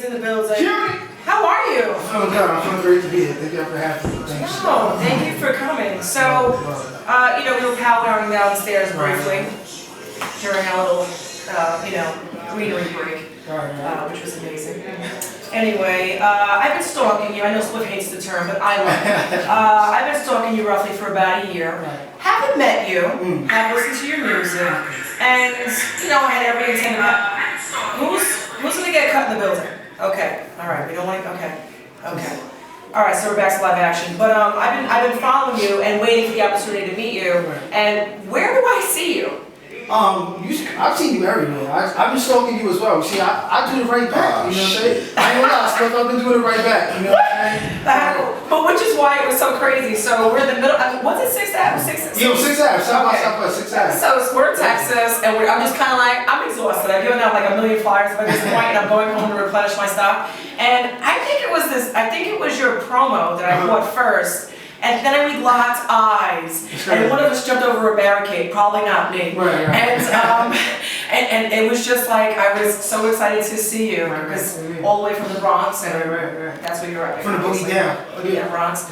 is in the building. How are you? I'm feeling good. I'm feeling great to be here. Thank you for having me. Oh, thank you for coming. So, you know, we were powwowing downstairs briefly during our little, you know, greenery break, which was amazing. Anyway, I've been stalking you. I know Spliff hates the term, but I love it. I've been stalking you roughly for about a year. Haven't met you, have listened to your music, and, you know, I had every intent of who's gonna get cut in the building? Okay, all right, we don't want to, okay. All right, so we're back to live action. But I've been following you and waiting for the opportunity to meet you. And where do I see you? I've seen you everywhere. I've been stalking you as well. See, I do it right back. You know what I'm saying? I ain't gonna lie, Spliff, I've been doing it right back. You know what I'm saying? But which is why it was so crazy. So we're in the middle. Was it 6th Ave? 6th Ave. Yo, 6th Ave. South by Southwest, 6th Ave. So we're in Texas, and I'm just kind of like, I'm exhausted. I've given out like a million flyers by this point, and I'm going home to replenish my stock. And I think it was your promo that I bought first. And then we locked eyes, and one of us jumped over a barricade, probably not me. And it was just like, I was so excited to see you, because all the way from the Bronx, and that's where you're at. From the boogie down. Yeah, Bronx.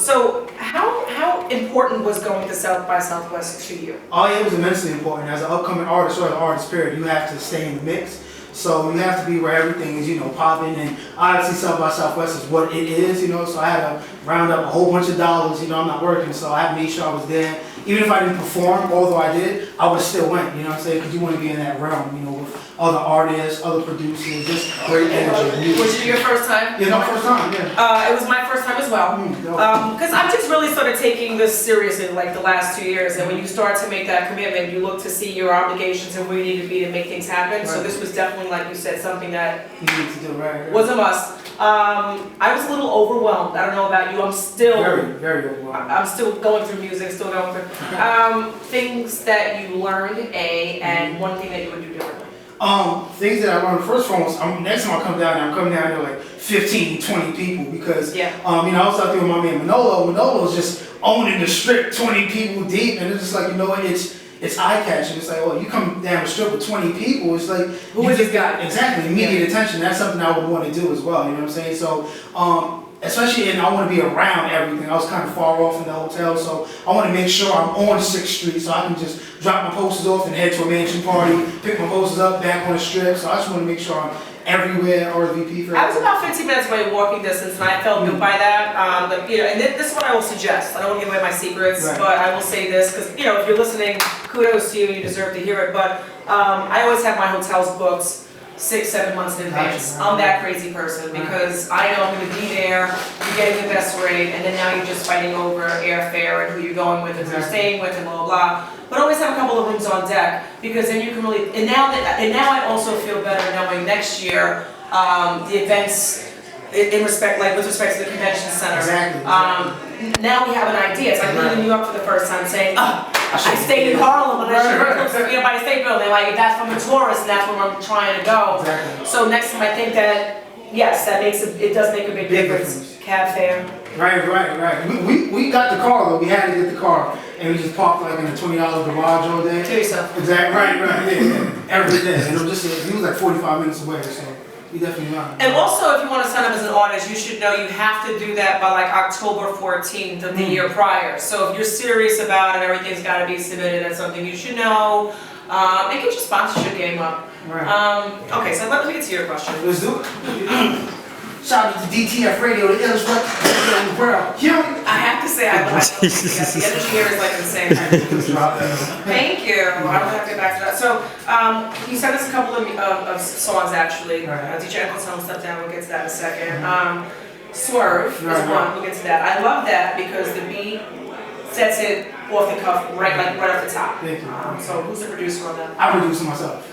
So how important was going to South by Southwest to you? Oh yeah, it was immensely important. As an upcoming artist or an artist period, you have to stay in the mix. So you have to be where everything is, you know, popping, and obviously South by Southwest is what it is, you know, so I had to round up a whole bunch of dollars, you know, I'm not working, so I had to make sure I was there. Even if I didn't perform, although I did, I would still went, you know what I'm saying, because you want to be in that realm, you know, with other artists, other producers, just great energy. Was it your first time? Yeah, no, first time, yeah. It was my first time as well, because I've just really started taking this seriously like the last 2 years, and when you start to make that commitment, you look to see your obligations and where you need to be to make things happen, so this was definitely, like you said, something that you need to do, was a must. I was a little overwhelmed. I don't know about you. I'm still very overwhelmed. I'm still going through music, still going through things that you learned, and one thing that you would do differently. Things that I learned, first and foremost, next time I come down there, I'm coming down there like 15, 20 people because, you know, I was out there with my man Manolo. Manolo's just owning the strip 20 people deep, and it's just like, you know what, it's eye-catching. It's like, oh, you come down the strip with 20 people, it's like, who is this guy? Exactly, immediate attention. That's something I would want to do as well, you know what I'm saying? So, especially, and I want to be around everything. I was kind of far off in the hotel, so I want to make sure I'm on 6th Street so I can just drop my posters off and head to a mansion party, pick my posters up, back on the strip. So I just want to make sure I'm everywhere, RVP for everything. I was about 15 minutes away walking distance, and I felt good by that. You know, and this is what I will suggest. I don't want to give away my secrets, but I will say this, because, you know, if you're listening, kudos to you, you deserve to hear it, but I always have my hotels booked 6-7 months in advance. I'm that crazy person because I know I'm going to be there, you're getting the best rate, and then now you're just fighting over airfare and who you're going with and who you're staying with and blah, blah, blah. But always have a couple of rooms on deck because then you can really, and now I also feel better knowing next year the events with respect to the convention center. Now we have an idea. It's like leaving you up for the first time saying, I stayed in Harlem and I should be by the State Building. Like, that's from a tourist and that's where I'm trying to go. So next time I think that, yes, it does make a big difference. Cab fare. Right. We got the car though. We had to get the car. And we just parked like in a $20 garage all day. To yourself. Exactly. Right. Yeah. Every day. And it was like 45 minutes away, so. Definitely not. And also, if you want to sign up as an artist, you should know you have to do that by like October 14th of the year prior. So if you're serious about it, everything's got to be submitted as something you should know. And get your sponsorship game up. Okay, so let me get to your question. Let's do it. Shout out to DTF Radio, the illest radio in the world. I have to say, I love it. The energy here is like insane. Thank you. I don't have to get back to that. So, you sent us a couple of songs actually. DJ Eccleston stepped down, we'll get to that in a second. Swerve is one, we'll get to that. I love that because the beat sets it off the cuff, right off the top. Thank you. So, who's the producer on that? I produce it myself.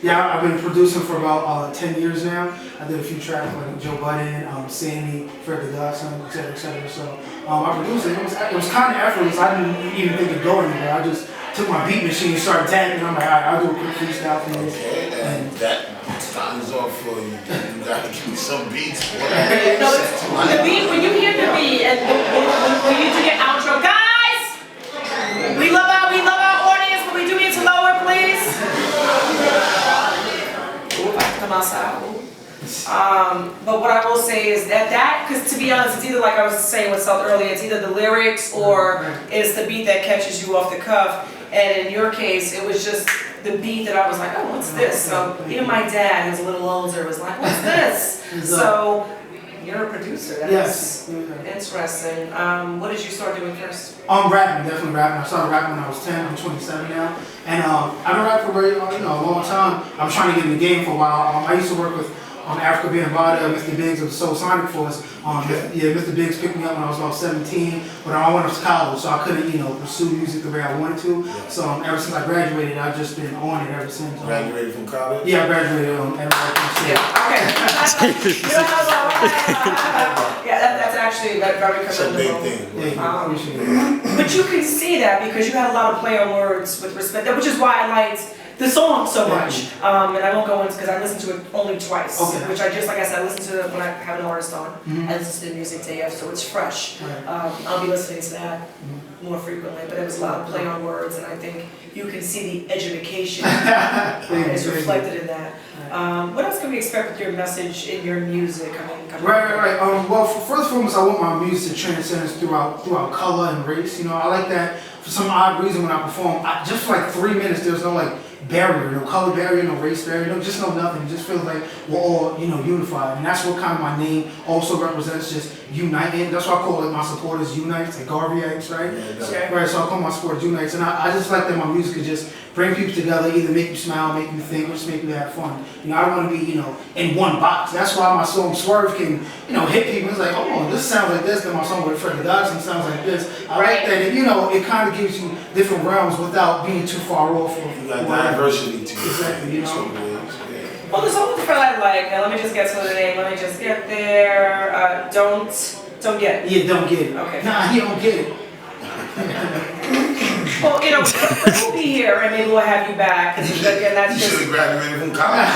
Yeah, I've been producing for about 10 years now. I did a few tracks like Joe Budden, Sammy, Fred The Godson, etc. So I produced it. It was kind of effortless. I didn't even think of going anywhere. I just took my beat machine and started tapping, and I'm like, all right, I'll do a quick freestyle for you. Okay, and that time's off for you. You gotta give me some beats. The beat, when you hear the beat, and when you do your outro, guys, we love our audience, but we do need to lower, please. Come outside. But what I will say is that, because to be honest, it's either like I was saying with Salt earlier, it's either the lyrics or it's the beat that catches you off the cuff. And in your case, it was just the beat that I was like, oh, what's this? So even my dad, who's a little older, was like, what's this? So you're a producer. That's interesting. What did you start doing first? Rapping, definitely rapping. I started rapping when I was 10. I'm 27 now, and I've been rapping for a long time. I was trying to get in the game for a while. I used to work with Africa being Bada, Mr. Biggs of the Soul Sonic Force. Mr. Biggs picked me up when I was about 17, but I went off to college, so I couldn't, pursue music the way I wanted to. So ever since I graduated, I've just been on it ever since. Graduated from college? Yeah, I graduated at okay. That's actually very It's a big commendable. thing. But you can see that because you had a lot of play on words with respect, which is why I liked the song so much. And I won't go into because I listened to it only twice, which I just, like I said, I listen to it when I have an artist on. I listen to the music day after, so it's fresh. I'll be listening to that more frequently, but it was a lot of play on words, and I think you can see the education is reflected in that. What else can we expect with your message in your music? Right. Well, first and foremost, I want my music to transcend throughout color and race. I like that. For some odd reason, when I perform, just for like 3 minutes, there's no barrier, no color barrier, no race barrier, just no nothing. It just feels like we're all, unified. And that's what kind of my name also represents, just united. That's why I call my supporters Unites, like Garveyites, right? Right, so I call my supporters Unites. And I just like that my music could just bring people together, either make you smile, make you think, or just make you have fun. I don't want to be, in one box. That's why my song Swerve can, hit people. It's like, oh, this sounds like this, then my song with Fred The Godson sounds like this. I like that, and it kind of gives you different realms without being too far off. You got diversity to it. Exactly, Well, the song with Fred I like. Now let me just get to the name. Let me just get there. Don't get it. Yeah, don't get it. Okay. Nah, he don't get it. Well, we'll be here and maybe we'll have you back. Again, that's You just. should have graduated from college.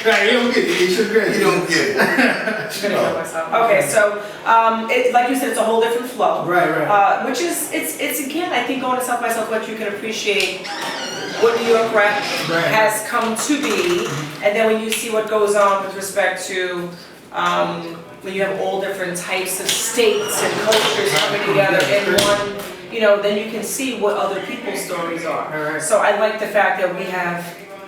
Right, he don't get it. He should graduate. You don't get it. I'm gonna kill myself. Okay, so like you said, it's a whole different flow. Right. Which is it's again, I think going to South by Southwest, you can appreciate what New York rap has come to be, and then when you see what goes on with respect to when you have all different types of states and cultures coming together in one, then you can see what other people's stories are. Right. So I like the fact that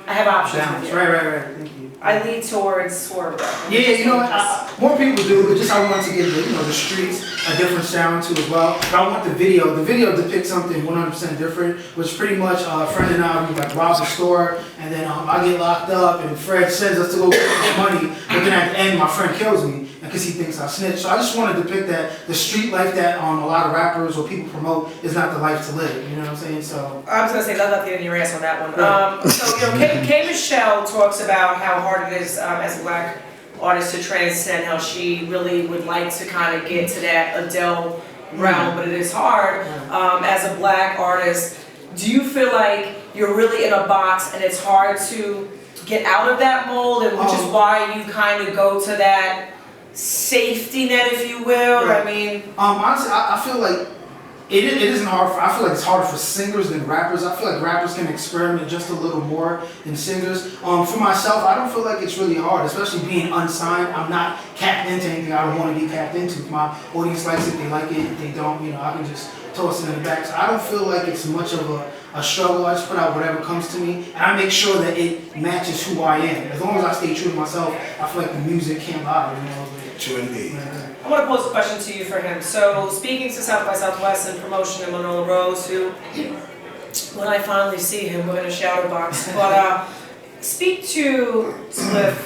I have options. Right. Thank you. I lean towards Swerve. Yeah, more people do, but just I want to give the streets a different sound too as well. But I want the video depicts something 100% different, which pretty much a friend and I, we rob the store, and then I get locked up, and Fred sends us to go get money, but then at the end my friend kills me, because he thinks I snitch. So I just want to depict that the street life that a lot of rappers or people promote is not the life to live, you know what I'm saying? So I was going to say, that's not the end of your ass on that one. So, K. Michelle talks about how hard it is as a black artist to transcend, how she really would like to kind of get to that Adele realm, but it is hard as a black artist. Do you feel like you're really in a box and it's hard to get out of that mold, and which is why you kind of go to that safety net, if you will? Right. I mean, honestly, I feel like it isn't hard I feel like it's harder for singers than rappers. I feel like rappers can experiment just a little more than singers. For myself, I don't feel like it's really hard, especially being unsigned. I'm not capped into anything I don't want to be capped into. If my audience likes it, they like it. If they don't, I can just toss it in the back. So I don't feel like it's much of a struggle. I just put out whatever comes to me, and I make sure that it matches who I am. As long as I stay true to myself, I feel like the music can't lie, True indeed. I want to pose a question to you for him. So, speaking to South by Southwest and promotion in Manola Rose, who, when I finally see him, we're in a shadow box. But speak to Spliff,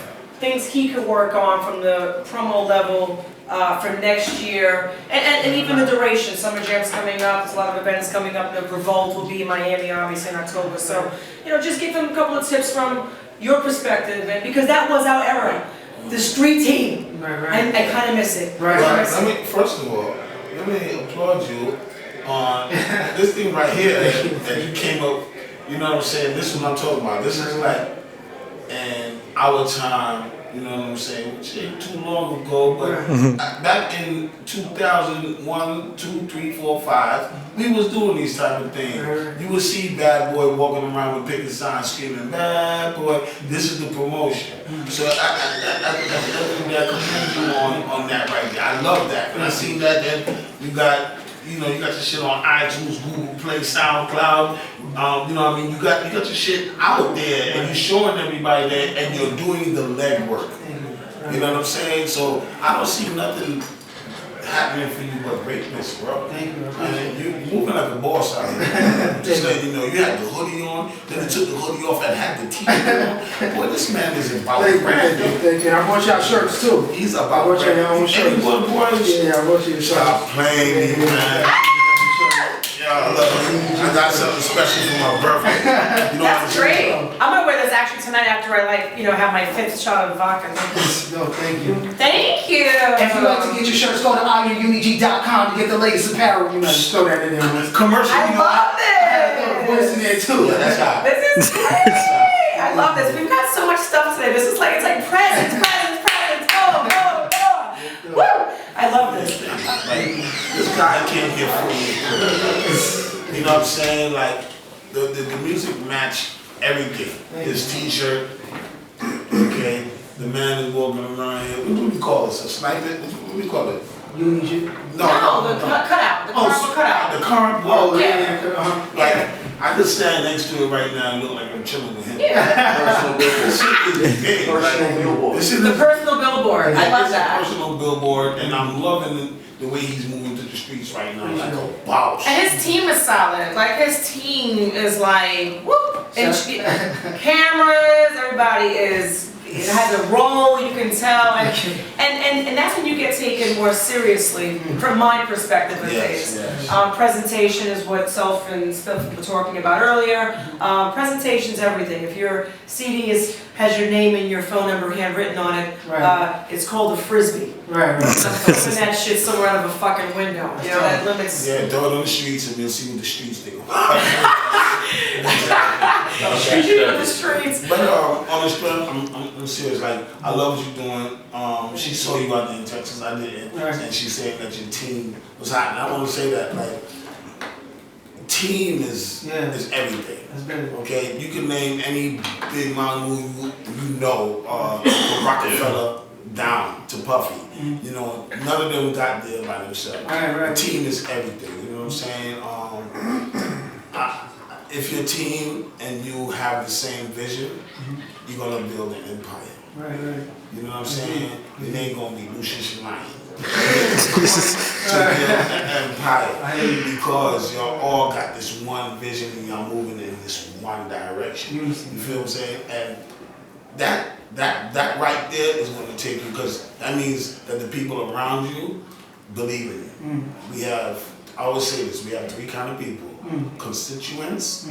things he could work on from the promo level for next year, and even the duration. Summer Jam's coming up. There's a lot of events coming up. The Revolt will be in Miami, obviously, in October. So, just give him a couple of tips from your perspective, and because that was our era. The street team. Right. I kind of miss it. Right. First of all, let me applaud you on this thing right here that you came up. You know what I'm saying? This is what I'm talking about. This is like in our time You know what I'm saying? Which ain't too long ago, but back in 2001, 2, 3, 4, 5, we was doing these type of things. You would see Bad Boy walking around with picket signs screaming, "Bad Boy, this is the promotion." So I commend you on that right there. I love that. When I seen that, then you got your shit on iTunes, Google Play, SoundCloud. You know what I mean? You got your shit out there, and you're showing everybody that, and you're doing the legwork. You know what I'm saying? So I don't see nothing happening for you but greatness, bro. Thank you. And you're moving like a boss out here. Just letting you know, you had the hoodie on, then you took the hoodie off and had the t-shirt on. Boy, this man is about branding. Thank you. I brought y'all shirts too. He's about branding. I brought you your own shirts. Yeah, I brought you your shirts. Stop playing me, man. Yeah, look, I got something special for my birthday. You know That's great. I'm gonna wear this actually tonight after I have my 5th shot of vodka. No, thank you. Thank you. If you'd like to get your shirts, go to Uni-G.com to get the latest apparel. Just throw that in there. Commercial. I love I throw the voice in there too. Yeah, that's hot. This is great. I love this. We've got so much stuff today. This is it's like presents. Go. Woo! I love this. This guy can't get free. You know what I'm saying? Like the music match everything. His t-shirt, okay. The man is walking around here. What do we call this? A sniper? What do we call it? Uni-G? No, the cutout. The cardboard cutout. The cardboard. Yeah. Like, I could stand next to it right now and look like I'm chilling with him. Yeah. This shit is big. Personal billboard. This is The personal billboard. I love that. personal billboard, and I'm loving the way he's moving through the streets right now, like a boss. And his team is solid. His team is whoop. And cameras, everybody it has a role, you can tell, and that's when you get taken more seriously, from my perspective at least. Yes. Presentation is what Self and Spliff were talking about earlier. Presentation's everything. If your CD has your name and your phone number handwritten on it, it's called a frisbee. Right. Open that shit somewhere out of a fucking window. That limits. Yeah, throw it on the streets and we'll see what the streets think. The streets. But on the strength, I'm serious. Like, I love what you're doing. She saw you out there in Texas. I didn't, and she said that your team was hot. And I want to say that team is everything. Okay, you can name any big mountain who you know, from Rockefeller down to Puffy. You know, none of them got there by themselves. The team is everything. You know what I'm saying? If your team and you have the same vision, you're gonna build an empire. You know what I'm saying? It ain't gonna be Lucius Lyon. To build an empire, because y'all all got this one vision and y'all moving in this one direction. You feel what I'm saying? And that right there is gonna take you, because that means that the people around you believe in you. I always say this, we have 3 kind of people. Constituents,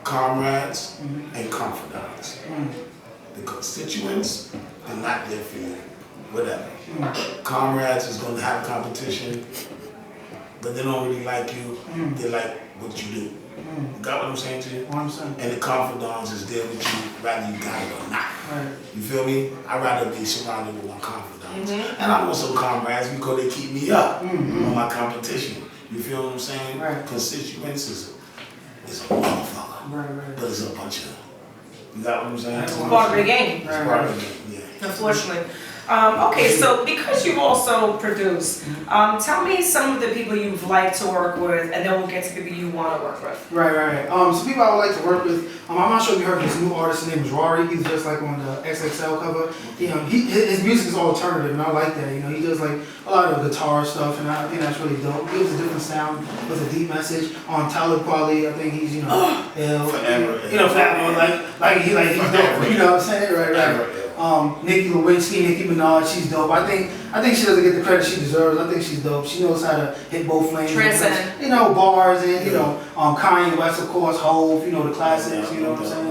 comrades, and confidants. The constituents, they're not there for you, whatever. Comrades is going to have competition, but they don't really like you. They like what you do. You got what I'm saying to you? And the confidants is there with you, whether you got it or not. You feel me? I'd rather be surrounded with my confidants. And I want some comrades because they keep me up on my competition. You feel what I'm saying? Constituents is a motherfucker, but it's a bunch of, you got what I'm saying? It's part of the game. It's part of the game, yeah. Unfortunately. Okay, so because you've also produced, tell me some of the people you've liked to work with, and then we'll get to the people you want to work with. Some people I would like to work with, I'm not sure if you heard of this new artist, his name is Rory. He's just like on the XXL cover. His music is all alternative, and I like that. He does like a lot of guitar stuff, and I think that's really dope. He gives a different sound with a deep message. On Talib Kweli, I think he's forever. He's dope. You know what I'm saying? Right. Nicki Lewinsky, Nicki Minaj, she's dope. I think she doesn't get the credit she deserves. I think she's dope. She knows how to hit both lanes. Transcend. Bars and Kanye West, of course, Hove, the classics. You know what I'm saying?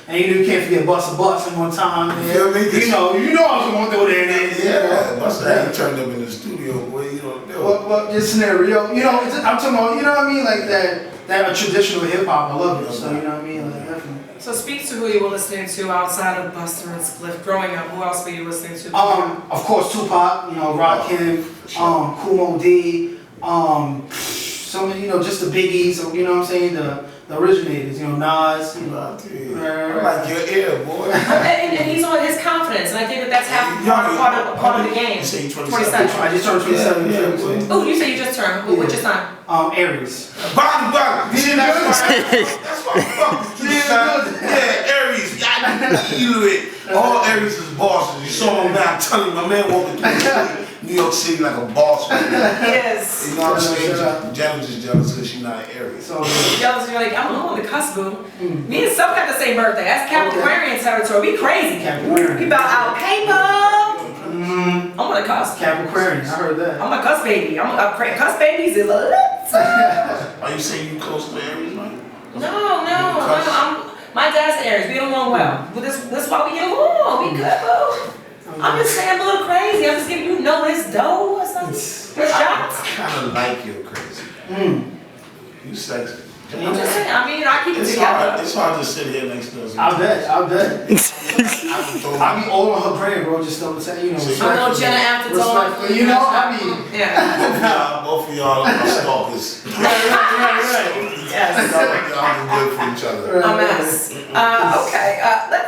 And you can't forget Busta Bus in one time. Man. You feel me? I was going to throw that in. Busta had turned up in the studio, boy. What this scenario? I'm talking about. You know what I mean? Like that traditional hip hop. I love it. So you know what I mean? Like definitely. So speak to who you were listening to outside of Buster and Spliff. Growing up, who else were you listening to? Of course, Tupac, Rakim, Kool D, some of, just the biggies, you know what I'm saying, the originators, Nas, I like your ear, boy. and he's on his confidence, and I think that's part of the game. You say 27. I just turned 27. Oh, you say you just turned. What just time? Aries. Bobby. That's my fucking yeah, Aries. I knew it. All Aries is bosses. You saw him now. I'm telling you, my man walking through New York City like a boss. Yes. You know what I'm saying? Jenna's just jealous because she's not an Aries. So jealous, you're like, I'm on the cusp, boo. Me and Sub got the same birthday. That's Capricornian territory. We crazy. Capricornian. We about our paper. I'm on the cusp. Capricornian, I heard that. I'm a cusp baby. Cusp babies is lit. Are you saying you close to Aries, man? No. My dad's Aries. We don't get along well. But that's why we get along. We good, boo. I'm just saying I'm a little crazy. I'm just giving you this dough or something. Shots. I kind of like you're crazy. You sexy. I'm just saying. I mean, I keep it It's together. It's hard to sit here next to us. I'll bet. I be all on her brand, bro. Just don't say, I know Jenna Afterthought. Yeah. Both of y'all are stalkers. Right. Yes. Y'all are good for each other. A mess. Okay.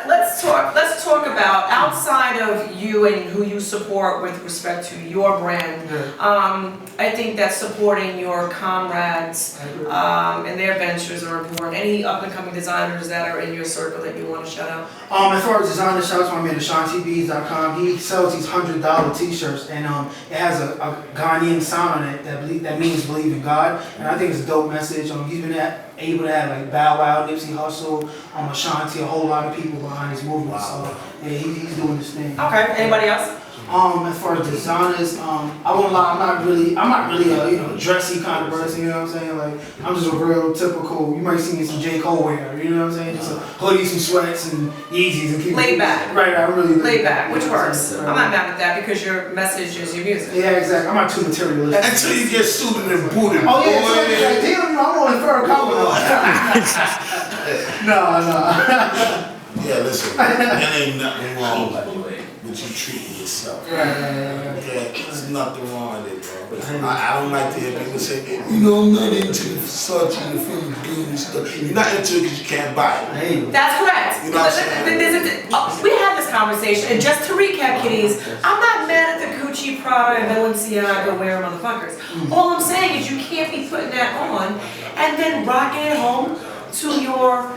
Let's talk about outside of you and who you support with respect to your brand. I think that supporting your comrades and their ventures are important. Any up and coming designers that are in your circle that you want to shout out? As far as designers, shout out to my man AshantiBees.com. He sells these $100 t-shirts, and it has a Ghanaian sound on it that means believe in God, and I think it's a dope message. He's been able to have like Bow Wow, Nipsey Hussle, Ashanti, a whole lot of people behind his movement. So yeah, he's doing this thing. Okay. Anybody else? As far as designers, I won't lie, I'm not really a dressy kind of person, you know what I'm saying? Like, I'm just a real typical, you might see me in some J. Cole wear, you know what I'm saying? Just a hoodie, some sweats, and Yeezys, and keep Laid back. Right, I'm really Laid back, which works. Right. I'm not mad at that because your message is your music. Yeah, exactly. I'm not too materialistic. Until you get suited and booted. Oh yeah, so like, damn, I'm only for a couple. No. Yeah, listen, there ain't nothing wrong with you treating yourself. Right. Yeah, there's nothing wrong with it, bro. I don't like to hear people say, I'm not into the Versace and the Philippines stuff. You're not into it because you can't buy it. That's correct. You know what I'm saying? We had this conversation, and just to recap, kiddies, I'm not mad at the Gucci, Prada, and Balenciaga wearing motherfuckers. All I'm saying is you can't be putting that on and then rocking it home to your,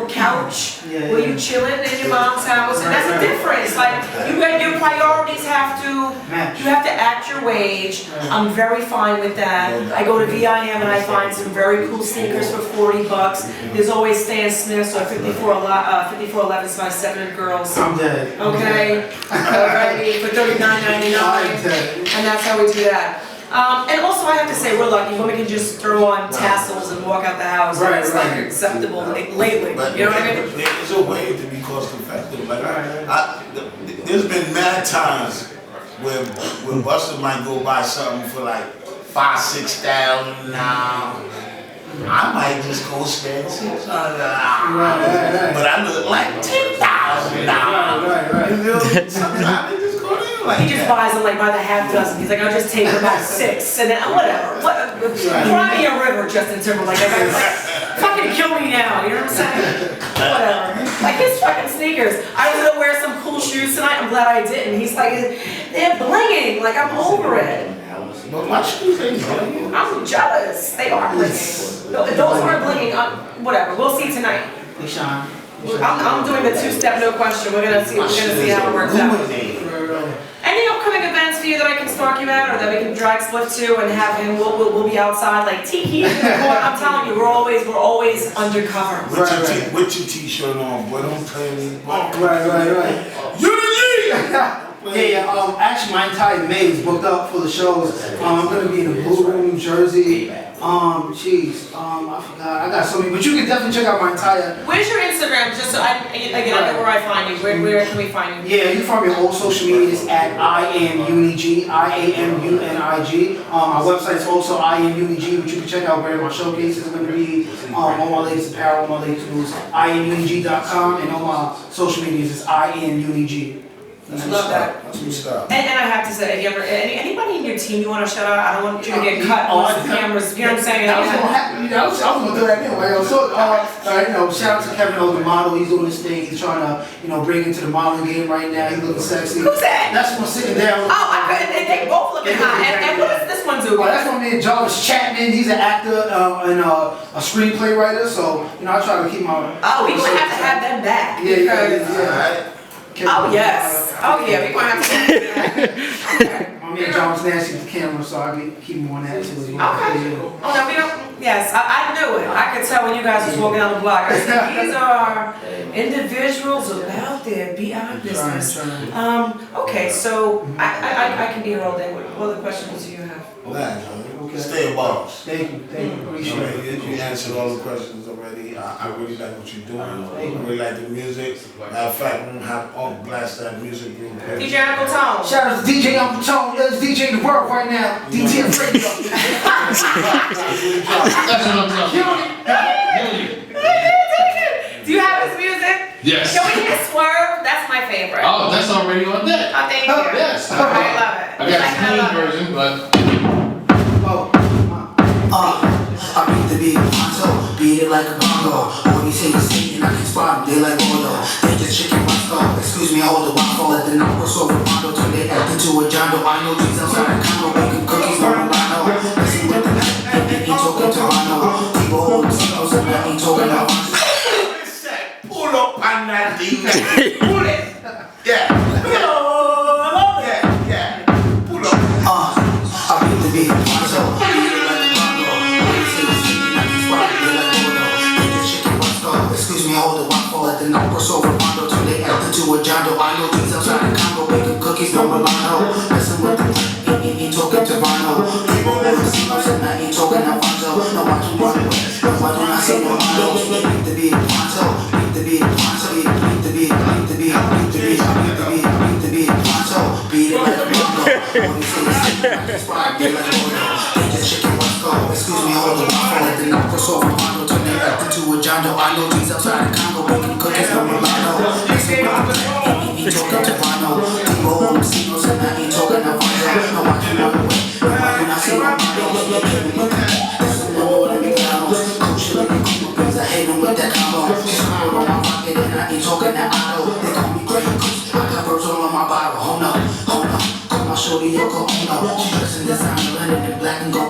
couch where you chilling in your mom's house, and that's the difference. Like your priorities have to act your wage. I'm very fine with that. I go to VIM and I find some very cool sneakers for $40. There's always Stan Smiths or 5411s by 7 girls. I'm dead. Okay, alright, for $39.99, and that's how we do that. And also I have to say we're lucky. Women can just throw on tassels and walk out the house. Right, it's like acceptable lately. But you know what I mean? There's a way to be cost effective. Like there's been mad times where Buster might go buy something for like $5,000-$6,000 now. I might just go spend $600, but I look like $10,000. Right. Sometimes they just go there like He just buys them like by the half dozen. He's like, I'll just take about 6 and then whatever. Cry me a river, Justin Timberlake. Like, fucking kill me now. You know what I'm saying? Whatever. Like his fucking sneakers. I was gonna wear some cool shoes tonight. I'm glad I didn't. He's like, they're blinging. Like I'm over it. But my shoes ain't blinging. I'm jealous. They are blinging. Those aren't blinging. Whatever. We'll see tonight. Hey, Sean. I'm doing the 2-step no question. We're gonna see how it works out. Any upcoming events for you that I can stalk you at, or that we can drag Spliff to and have him? We'll be outside like tiki. I'm telling you, we're always undercover. With your t-shirt on, boy, don't play me. Right. Uni-G! Yeah. Actually, my entire May is booked up for the shows. I'm gonna be in the Blue Room, New Jersey. I forgot. I got so many, but you can definitely check out my entire. Where's your Instagram? Just so I know where I find you. Where can we find you? Yeah, you can find me on all social medias at I am Uni-G, IAMUNIG. My website is also I am Uni-G, but you can check out where my showcases are going to be. All my latest apparel, all my latest news, IamUniG.com, and all my social medias is I am Uni-G. I love that. That's good stuff. And I have to say, if you ever, anybody in your team you want to shout out, I don't want you to get cut on the cameras, you know what I'm saying? I was going to do that anyway. So, shout out to Kevin O, the model. He's doing his thing. He's trying to, bring into the modeling game right now. He's looking sexy. Who's that? That's one sitting down. They both looking hot. And what does this one do? That's my man Jarvis Chapman. He's an actor and a screenplay writer. So, I try to keep my. We might have to have them back. Yeah. Oh yes. Oh yeah, we're gonna have to. Okay. My man John was nasty with the camera, so I keep him on that too as well. Okay. Oh no, we don't. Yes, I knew it. I could tell when you guys was walking down the block. I said these are individuals about their beyond business. Okay, so I can be here all day. What other questions do you have? Stay a boss. Thank you. Appreciate it. You answered all the questions already. I really like what you're doing. I really like the music. Matter of fact, I'm gonna have all blast that music group. DJ Uncle Tone. Shout out to DJ Uncle Tone. Let's DJ the world right now. DTF Radio. That's what I'm talking about. Do you have his music? Yes. Can we hear Swerve? That's my favorite. Oh, that's already on that. Oh, thank you. Yes. I love it. I got a clean version, but. I beat the beat, so beat it like a bongo. When you say you sing, I can spot them, they like Mondo. They just chicken my skull. Excuse me, I hold the waffle. Let the number so Rondo till they act into a Jondo. I know trees outside the condo, baking cookies, no Milano. Listen with the night, ain't talking Toronto. People hold the signals, and I ain't talking about. Pull up on that thing. Pull it. Yeah. Pull up. I beat the beat, so beat it like a bongo. When you say you sing, I can spot them, they like Mondo. They just chicken my skull. Excuse me, I hold the waffle. Let the number so Rondo till they act into a Jondo. I know trees outside the condo, baking cookies, no Milano. Listen with the ain't talking Toronto. People hold the signals, and I ain't talking Alfonso. No, I can run away. Why don't I say no Mondo? Beat the beat, Ponzo. Beat the beat, Ponzo. Beat the beat, beat the beat, beat the beat, beat the beat, beat the beat, Ponzo. Beat it like a bongo. When you say you sing, I can spot them, they like Mondo. They just chicken my skull. Excuse me, hold the waffle. Let the number so Rondo till they act into a Jondo. I know trees outside the Congo, baking cookies, no Milano. Listen with the ain't talking Toronto. People hold the signals, and I ain't talking Alfonso. No, I can run away. Why don't I say no Mondo? Listen with all the McDonald's. Coach like the Cool Beans, I hate them with that combo. Just hold on my pocket, and I ain't talking that auto. They call me Grey Goose. I got birds all on my bottle. Hold up. Call my shorty Yoko Ono. She dressed in designer, London in black and gold.